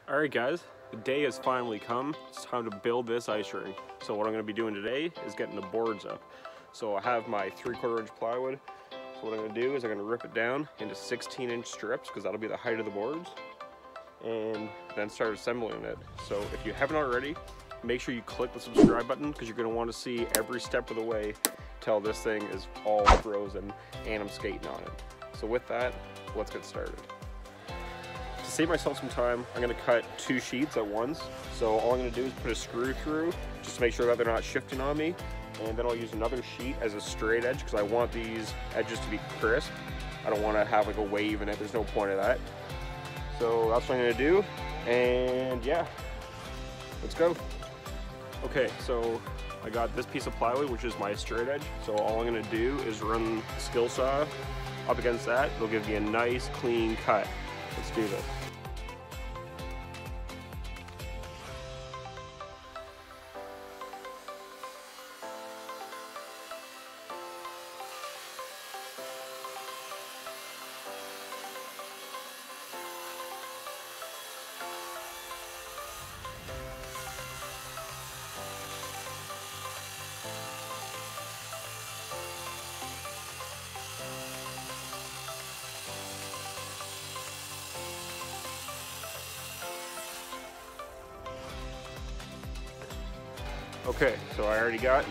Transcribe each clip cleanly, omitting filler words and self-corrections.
Alright guys, the day has finally come. It's time to build this ice rink. So what I'm going to be doing today is getting the boards up. So I have my 3/4 inch plywood. So what I'm going to do is I'm going to rip it down into 16-inch strips because that'll be the height of the boards. And then start assembling it. So if you haven't already, make sure you click the subscribe button because you're going to want to see every step of the way till this thing is all frozen and I'm skating on it. So with that, let's get started. To save myself some time, I'm going to cut 2 sheets at once. So all I'm going to do is put a screw through just to make sure that they're not shifting on me. And then I'll use another sheet as a straight edge because I want these edges to be crisp. I don't want to have like a wave in it. There's no point of that. So that's what I'm going to do. And yeah, let's go. Okay, so I got this piece of plywood, which is my straight edge. So all I'm going to do is run the skill saw up against that. It'll give you a nice clean cut. Let's do this. Okay, so I already got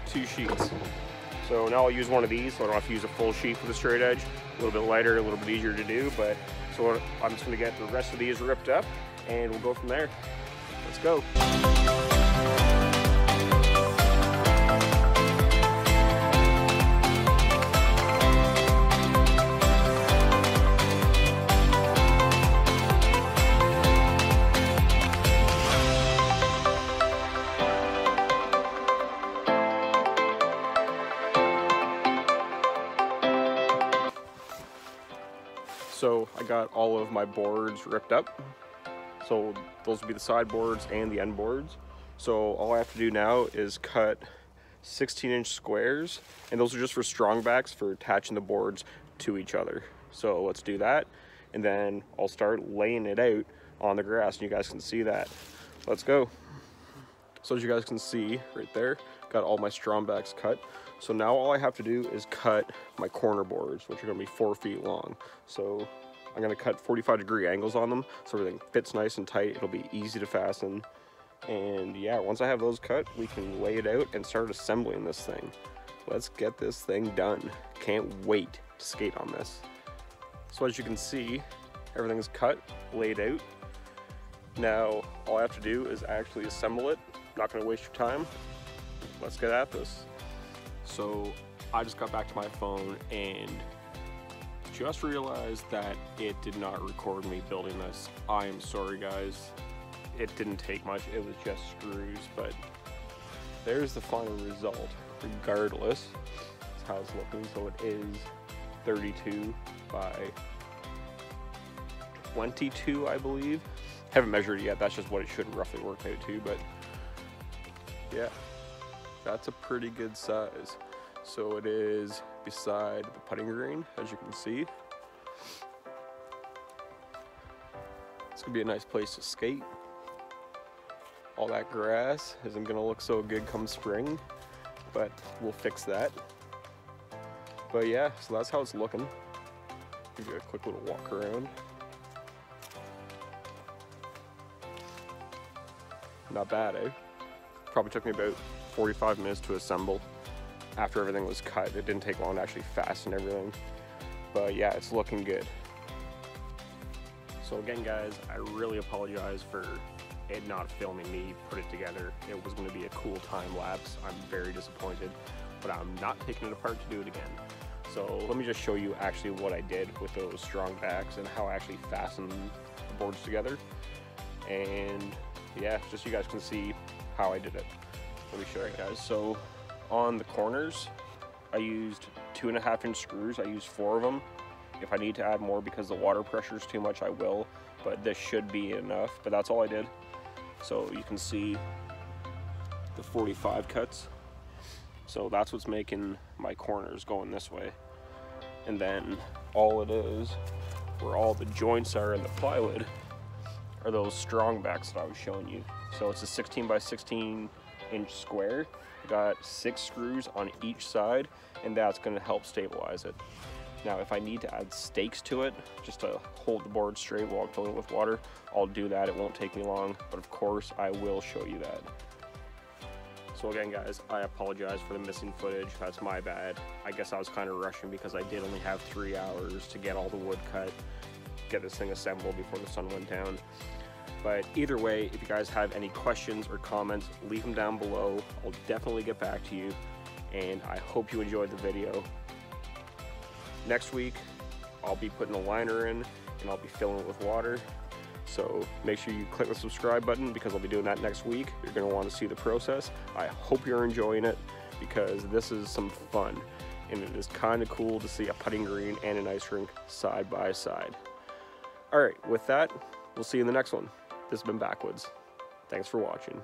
2 sheets. So now I'll use one of these so I don't have to use a full sheet for the straight edge. A little bit lighter, a little bit easier to do, but so I'm just gonna get the rest of these ripped up and we'll go from there. Let's go. So I got all of my boards ripped up. So those will be the side boards and the end boards. So all I have to do now is cut 16-inch squares, and those are just for strong backs for attaching the boards to each other. So let's do that, and then I'll start laying it out on the grass, and you guys can see that. Let's go. So as you guys can see right there, got all my strong backs cut. So now all I have to do is cut my corner boards, which are gonna be 4 feet long. So I'm gonna cut 45-degree angles on them so everything fits nice and tight. It'll be easy to fasten. And yeah, once I have those cut, we can lay it out and start assembling this thing. Let's get this thing done. Can't wait to skate on this. So as you can see, everything's cut, laid out. Now, all I have to do is actually assemble it. Not gonna waste your time. Let's get at this. So I just got back to my phone and just realized that it did not record me building this. I am sorry guys. It didn't take much, it was just screws, but there's the final result. Regardless, that's how it's looking. So it is 32 by 22, I believe. Haven't measured it yet, that's just what it should roughly work out to, but yeah. That's a pretty good size. So it is beside the putting green, as you can see. It's gonna be a nice place to skate. All that grass isn't gonna look so good come spring, but we'll fix that. But yeah, so that's how it's looking. Give you a quick little walk around. Not bad, eh? Probably took me about 45 minutes to assemble. After everything was cut, it didn't take long to actually fasten everything. But yeah, it's looking good. So again guys, I really apologize for it not filming me put it together. It was going to be a cool time lapse. I'm very disappointed, but I'm not taking it apart to do it again. So let me just show you actually what I did with those strong backs and how I actually fastened the boards together. And yeah, just so you guys can see how I did it. Let me show you guys. So on the corners, I used 2.5-inch screws. I used 4 of them. If I need to add more because the water pressure is too much, I will, but this should be enough. But that's all I did. So you can see the 45 cuts. So that's what's making my corners going this way. And then all it is, where all the joints are in the plywood, are those strong backs that I was showing you. So it's a 16 by 16 inch square. Got 6 screws on each side, and that's going to help stabilize it. Now, if I need to add stakes to it, just to hold the board straight while I'm filling it with water, I'll do that. It won't take me long, but of course, I will show you that. So again, guys, I apologize for the missing footage. That's my bad. I guess I was kind of rushing because I did only have 3 hours to get all the wood cut, get this thing assembled before the sun went down. But either way, if you guys have any questions or comments, leave them down below. I'll definitely get back to you, and I hope you enjoyed the video. Next week, I'll be putting a liner in, and I'll be filling it with water. So make sure you click the subscribe button because I'll be doing that next week. You're going to want to see the process. I hope you're enjoying it because this is some fun, and it is kind of cool to see a putting green and an ice rink side by side. All right, with that, we'll see you in the next one. This has been Backwoods. Thanks for watching.